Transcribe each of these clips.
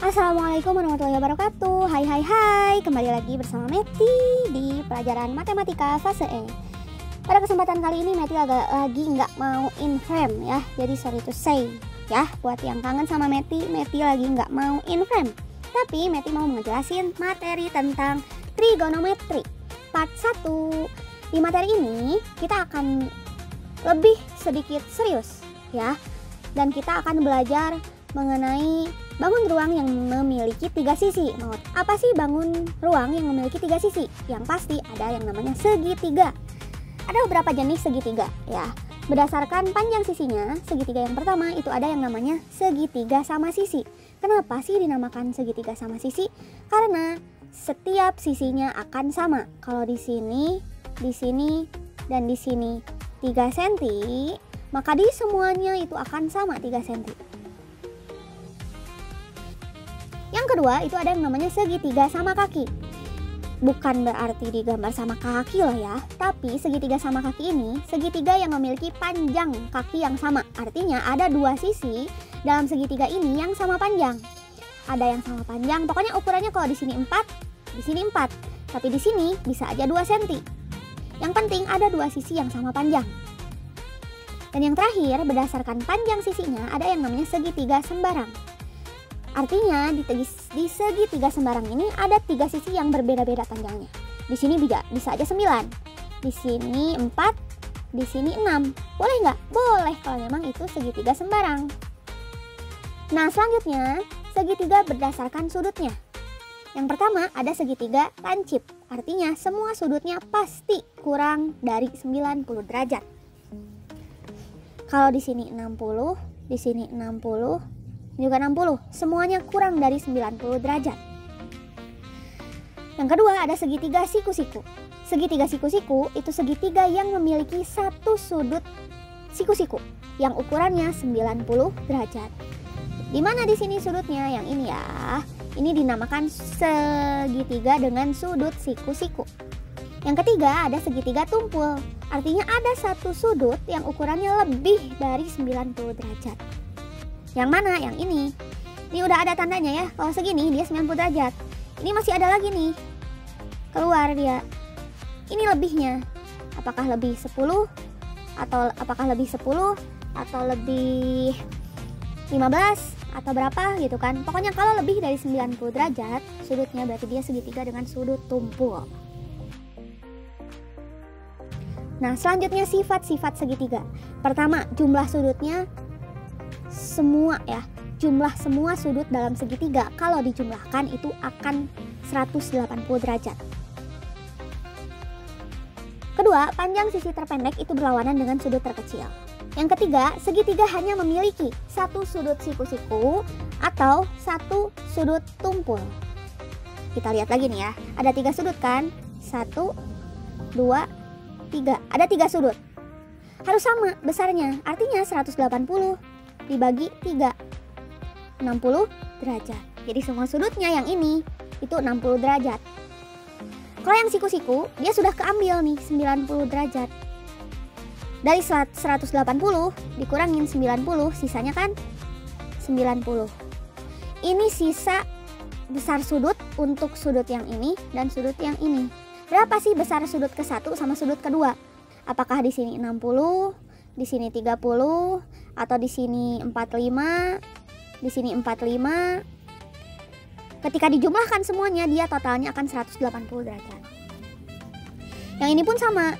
Assalamualaikum warahmatullahi wabarakatuh. Hai, kembali lagi bersama Meti di pelajaran matematika fase E. Pada kesempatan kali ini Meti lagi nggak mau in frame ya, jadi sorry to say ya, buat yang kangen sama Meti lagi nggak mau in frame. Tapi Meti mau ngejelasin materi tentang trigonometri part 1. Di materi ini kita akan lebih sedikit serius ya, dan kita akan belajar mengenai bangun ruang yang memiliki 3 sisi. Apa sih bangun ruang yang memiliki 3 sisi? Yang pasti ada yang namanya segitiga. Ada beberapa jenis segitiga ya. Berdasarkan panjang sisinya, segitiga yang pertama itu ada yang namanya segitiga sama sisi. Kenapa sih dinamakan segitiga sama sisi? Karena setiap sisinya akan sama. Kalau di sini, dan di sini 3 cm, maka di semuanya itu akan sama 3 cm. Yang kedua itu ada yang namanya segitiga sama kaki. Bukan berarti digambar sama kaki loh ya, tapi segitiga sama kaki ini segitiga yang memiliki panjang kaki yang sama. Artinya ada 2 sisi dalam segitiga ini yang sama panjang. Ada yang sama panjang, pokoknya ukurannya kalau di sini 4, di sini 4, tapi di sini bisa aja 2 cm. Yang penting ada 2 sisi yang sama panjang. Dan yang terakhir, berdasarkan panjang sisinya ada yang namanya segitiga sembarang. Artinya di segitiga sembarang ini ada 3 sisi yang berbeda-beda panjangnya. Di sini bisa aja 9, di sini 4, di sini 6. Boleh nggak? Boleh kalau memang itu segitiga sembarang. Nah selanjutnya, segitiga berdasarkan sudutnya. Yang pertama ada segitiga lancip. Artinya semua sudutnya pasti kurang dari 90 derajat. Kalau di sini 60, di sini 60, juga 60, semuanya kurang dari 90 derajat. Yang kedua ada segitiga siku-siku. Segitiga siku-siku itu segitiga yang memiliki satu sudut siku-siku yang ukurannya 90 derajat. Di mana di sini sudutnya? Yang ini ya. Ini dinamakan segitiga dengan sudut siku-siku. Yang ketiga ada segitiga tumpul. Artinya ada satu sudut yang ukurannya lebih dari 90 derajat. Yang mana? Yang ini. Ini udah ada tandanya ya. Kalau segini dia 90 derajat. Ini masih ada lagi nih. Keluar dia. Ini lebihnya. Apakah lebih 10? Apakah lebih 10? Atau lebih 15? Atau berapa gitu kan. Pokoknya kalau lebih dari 90 derajat, sudutnya berarti dia segitiga dengan sudut tumpul. Nah selanjutnya sifat-sifat segitiga. Pertama, jumlah sudutnya semua ya, jumlah semua sudut dalam segitiga kalau dijumlahkan itu akan 180 derajat. Kedua, panjang sisi terpendek itu berlawanan dengan sudut terkecil. Yang ketiga, segitiga hanya memiliki satu sudut siku-siku atau satu sudut tumpul. Kita lihat lagi nih ya, ada 3 sudut kan? 1, 2, 3. Ada 3 sudut. Harus sama besarnya, artinya 180 dibagi 3, 60 derajat. Jadi semua sudutnya yang ini itu 60 derajat. Kalau yang siku-siku dia sudah keambil nih 90 derajat. Dari 180 dikurangin 90, sisanya kan 90. Ini sisa besar sudut untuk sudut yang ini dan sudut yang ini. Berapa sih besar sudut ke-1 sama sudut kedua? Apakah di sini 60, di sini 30, atau di sini 45, di sini 45. Ketika dijumlahkan semuanya dia totalnya akan 180 derajat. Yang ini pun sama.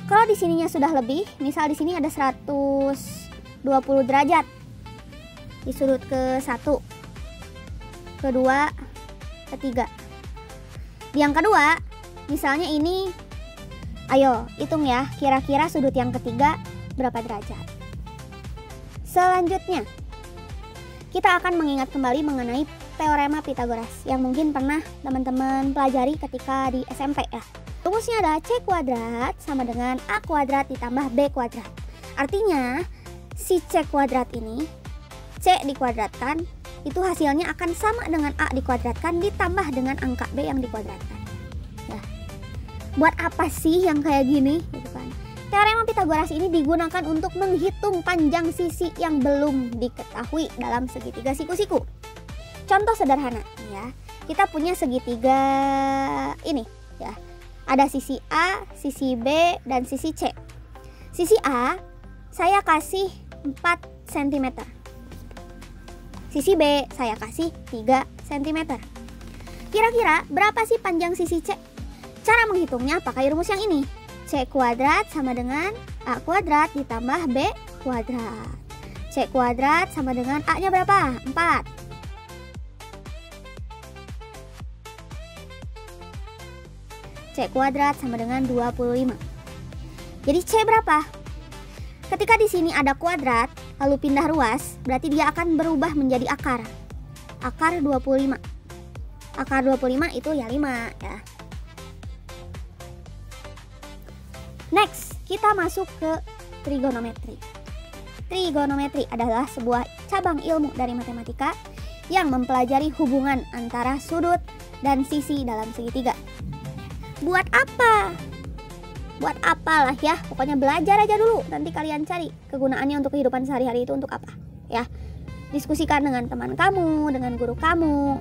Kalau di sininya sudah lebih, misal di sini ada 120 derajat di sudut ke-1, kedua, ketiga. Yang kedua, misalnya ini, ayo hitung ya, kira-kira sudut yang ketiga berapa derajat. Selanjutnya, kita akan mengingat kembali mengenai teorema Pythagoras yang mungkin pernah teman-teman pelajari ketika di SMP ya. Rumusnya adalah C kuadrat sama dengan A kuadrat ditambah B kuadrat. Artinya, si C kuadrat ini, C dikuadratkan, itu hasilnya akan sama dengan A dikuadratkan ditambah dengan angka B yang dikuadratkan. Ya. Buat apa sih yang kayak gini? Gitu kan. Teorema Pythagoras ini digunakan untuk menghitung panjang sisi yang belum diketahui dalam segitiga siku-siku. Contoh sederhana ya. Kita punya segitiga ini ya. Ada sisi A, sisi B, dan sisi C. Sisi A saya kasih 4 cm. Sisi B saya kasih 3 cm. Kira-kira berapa sih panjang sisi C? Cara menghitungnya pakai rumus yang ini. C kuadrat sama dengan A kuadrat ditambah B kuadrat. C kuadrat sama dengan A-nya berapa? 4. C kuadrat sama dengan 25. Jadi C berapa? Ketika di sini ada kuadrat lalu pindah ruas, berarti dia akan berubah menjadi akar. Akar 25. Akar 25 itu ya 5 ya. Next, kita masuk ke trigonometri. Trigonometri adalah sebuah cabang ilmu dari matematika yang mempelajari hubungan antara sudut dan sisi dalam segitiga. Buat apa? Buat apalah ya, pokoknya belajar aja dulu. Nanti kalian cari kegunaannya untuk kehidupan sehari-hari itu untuk apa ya. Diskusikan dengan teman kamu, dengan guru kamu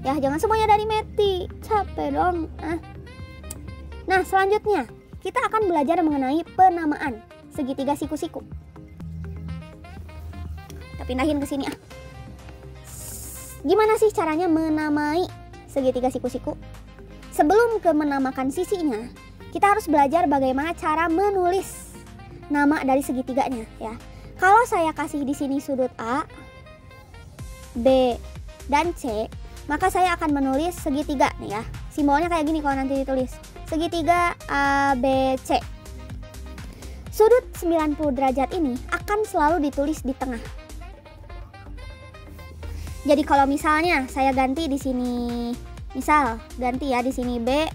ya, jangan semuanya dari Meti, capek dong. Nah selanjutnya kita akan belajar mengenai penamaan segitiga siku-siku. Kita pindahin ke sini Gimana sih caranya menamai segitiga siku-siku? Sebelum ke menamakan sisinya, kita harus belajar bagaimana cara menulis nama dari segitiganya ya. Kalau saya kasih di sini sudut A, B, dan C, maka saya akan menulis segitiga nih ya. Simbolnya kayak gini kalau nanti ditulis. Segitiga ABC. Sudut 90 derajat ini akan selalu ditulis di tengah. Jadi kalau misalnya saya ganti di sini, misal ganti ya di sini B,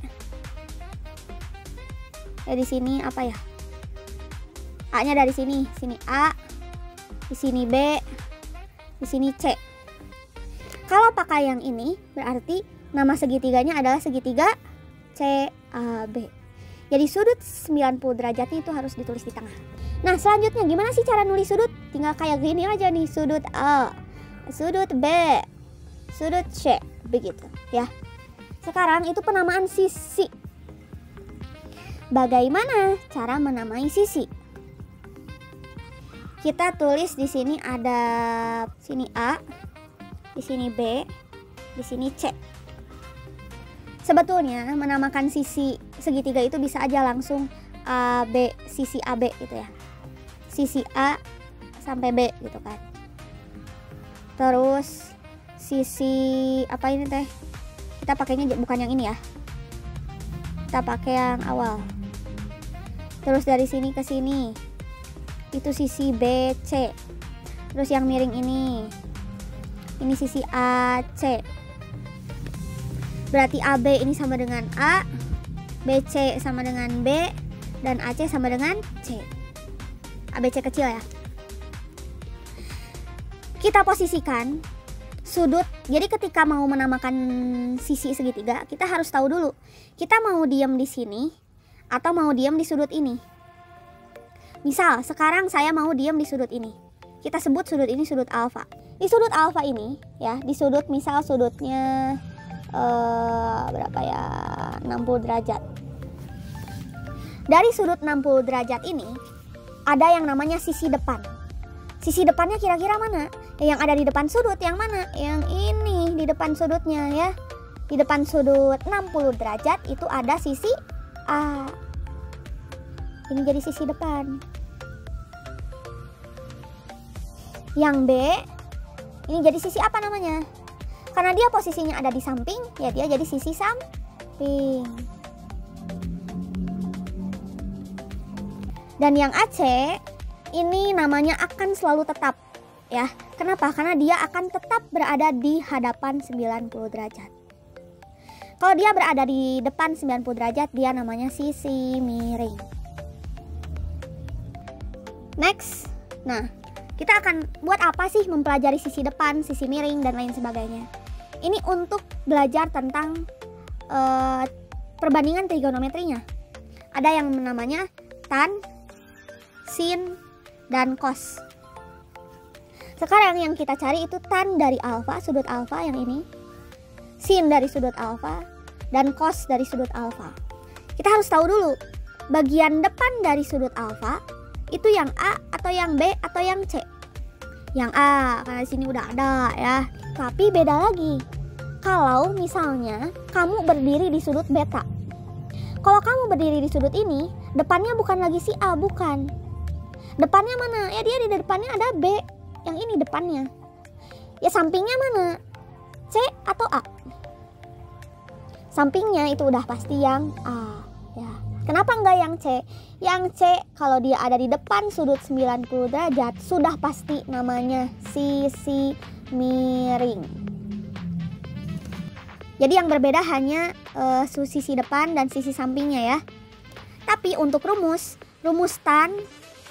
di sini apa ya? A-nya dari sini, sini A, di sini B, di sini C. Kalau pakai yang ini berarti nama segitiganya adalah segitiga CAB. Jadi sudut 90 derajatnya itu harus ditulis di tengah. Nah selanjutnya gimana sih cara nulis sudut? Tinggal kayak gini aja nih, sudut A, sudut B, sudut C, begitu ya. Sekarang itu penamaan sisi. Bagaimana cara menamai sisi? Kita tulis di sini ada sini A, di sini B, di sini C. Sebetulnya menamakan sisi segitiga itu bisa aja langsung AB, sisi AB gitu ya. Sisi A sampai B gitu kan. Terus sisi apa ini teh? Kita pakainya bukan yang ini ya. Kita pakai yang awal. Terus dari sini ke sini itu sisi BC. Terus yang miring ini sisi AC. Berarti AB ini sama dengan A, BC sama dengan B, dan AC sama dengan C. ABC kecil ya. Kita posisikan sudut. Jadi ketika mau menamakan sisi segitiga, kita harus tahu dulu kita mau diam di sini atau mau diam di sudut ini. Misal sekarang saya mau diam di sudut ini. Kita sebut sudut ini sudut alfa. Di sudut alfa ini ya, di sudut misal sudutnya berapa ya, 60 derajat. Dari sudut 60 derajat ini ada yang namanya sisi depan. Sisi depannya kira-kira mana? Yang ada di depan sudut yang mana? Yang ini di depan sudutnya ya. Di depan sudut 60 derajat itu ada sisi A. Ini jadi sisi depan. Yang B ini jadi sisi apa namanya? Karena dia posisinya ada di samping, ya dia jadi sisi samping. Dan yang AC ini namanya akan selalu tetap ya. Kenapa? Karena dia akan tetap berada di hadapan 90 derajat. Kalau dia berada di depan 90 derajat, dia namanya sisi miring. Next. Nah, kita akan buat apa sih mempelajari sisi depan, sisi miring, dan lain sebagainya. Ini untuk belajar tentang perbandingan trigonometrinya. Ada yang namanya tan, sin, dan cos. Sekarang yang kita cari itu tan dari alfa, sudut alfa yang ini, sin dari sudut alfa, dan cos dari sudut alfa. Kita harus tahu dulu bagian depan dari sudut alfa itu yang A atau yang B atau yang C. Yang A karena di sini udah ada ya. Tapi beda lagi kalau misalnya kamu berdiri di sudut beta. Kalau kamu berdiri di sudut ini, depannya bukan lagi si A, bukan. Depannya mana? Ya dia di depannya ada B. Yang ini depannya. Ya sampingnya mana? C atau A? Sampingnya itu udah pasti yang A ya. Kenapa enggak yang C? Yang C kalau dia ada di depan sudut 90 derajat sudah pasti namanya sisi miring. Jadi yang berbeda hanya sisi depan dan sisi sampingnya ya. Tapi untuk rumus tan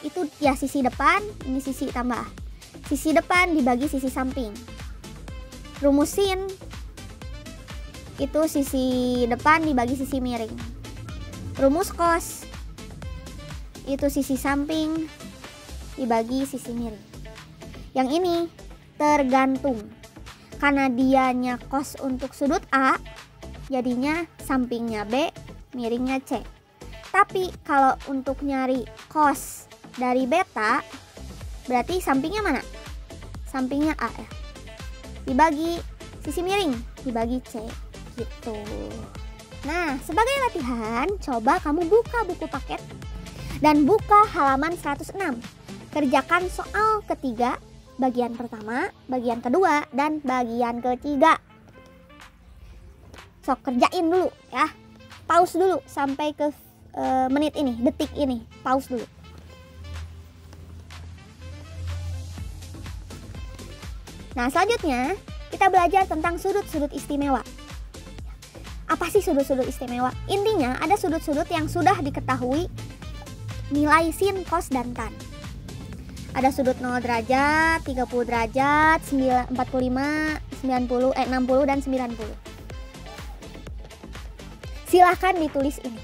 itu ya sisi depan, ini sisi tambah. Sisi depan dibagi sisi samping. Rumus sin itu sisi depan dibagi sisi miring. Rumus cos itu sisi samping dibagi sisi miring. Yang ini tergantung. Karena dianya cos untuk sudut A, jadinya sampingnya B, miringnya C. Tapi kalau untuk nyari cos dari beta, berarti sampingnya mana? Sampingnya A ya. Dibagi sisi miring, dibagi C gitu. Nah, sebagai latihan, coba kamu buka buku paket dan buka halaman 106. Kerjakan soal ketiga, bagian pertama, bagian kedua, dan bagian ketiga. Sok kerjain dulu ya. Pause dulu sampai ke menit ini, detik ini. Pause dulu. Nah, selanjutnya kita belajar tentang sudut-sudut istimewa. Apa sih sudut-sudut istimewa? Intinya ada sudut-sudut yang sudah diketahui nilai sin, cos, dan tan. Ada sudut 0 derajat, 30 derajat, 45, 60 dan 90. Silahkan ditulis ini.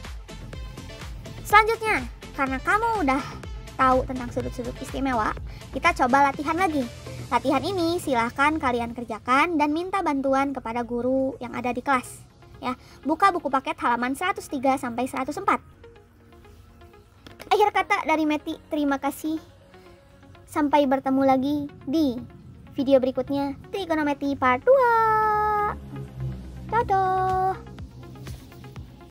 Selanjutnya, karena kamu udah tahu tentang sudut-sudut istimewa, kita coba latihan lagi. Latihan ini silahkan kalian kerjakan dan minta bantuan kepada guru yang ada di kelas. Ya, buka buku paket halaman 103 sampai 104. Akhir kata dari Meti, terima kasih. Sampai bertemu lagi di video berikutnya, Trigonometri Part 2. Dadah.